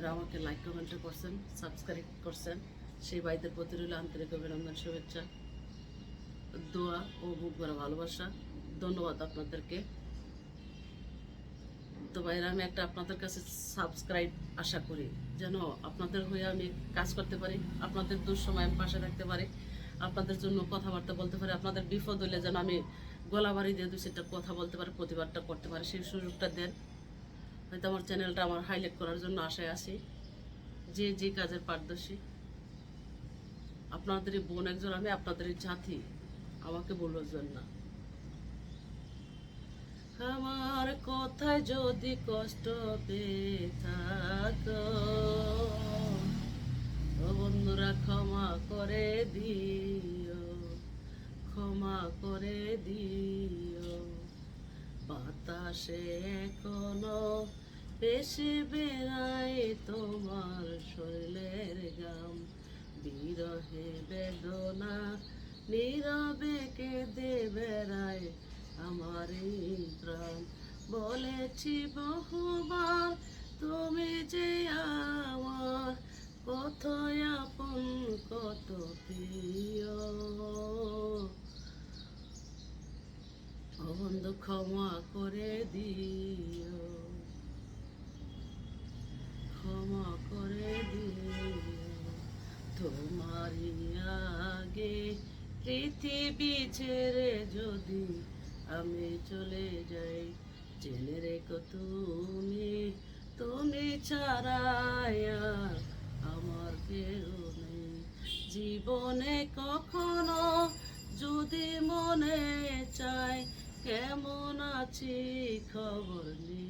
ভাইরা আমাকে like comment করছেন, সাবস্ক্রাইব করছেন, সেই ভাইদের প্রতি রইল আন্তরিক অভিনন্দন, শুভেচ্ছা, দোয়া ও বুক ভরা ভালোবাসা। ধন্যবাদ আপনাদেরকে। তো ভাইরা, আমি একটা আপনাদের কাছে সাবস্ক্রাইব আশা করি, যেন আপনাদের হয়ে আমি কাজ করতে পারি, আপনাদের দুঃসময় আমি পাশে থাকতে পারি, আপনাদের জন্য কথাবার্তা বলতে পারি, আপনাদের বিপদ হলে যেন আমি গলাবাড়ি দিয়ে 2-4টা কথা বলতে পারি, প্রতিবাদটা করতে পারি, সেই সুযোগটা দেন। হয়তো আমার চ্যানেলটা আমার হাইলাইট করার জন্য আশায় আছি, যে যে কাজের পারদর্শী। আপনাদেরই বোন একজন আমি, আপনাদেরই জাতি, আমাকে বলবেন না। আমার কথায় যদি কষ্ট পেয়ে থাকো, ও বন্ধুরা ক্ষমা করে দিও, ক্ষমা করে দিও। বাতাসে এখনো বেশি বেড়ায় তোমার শরীরের গাম, বিরহে বেদনা নীরবে কেঁদে বেড়ায় আমার এই প্রাণ। বলেছি বহুবার তুমি যে আমার কত আপন, কত প্রিয়। ও বন্ধু ক্ষমা করে দিও, ক্ষমা করে দিও। তোমারই আগে পৃথিবী ছেড়ে যদি আমি চলে যাই, জেনে রেখো তুমি, তুমি ছাড়াই আর আমার কেউ নেই। জীবনে কখনো যদি মনে চায় কেমন আছি খবর নেই।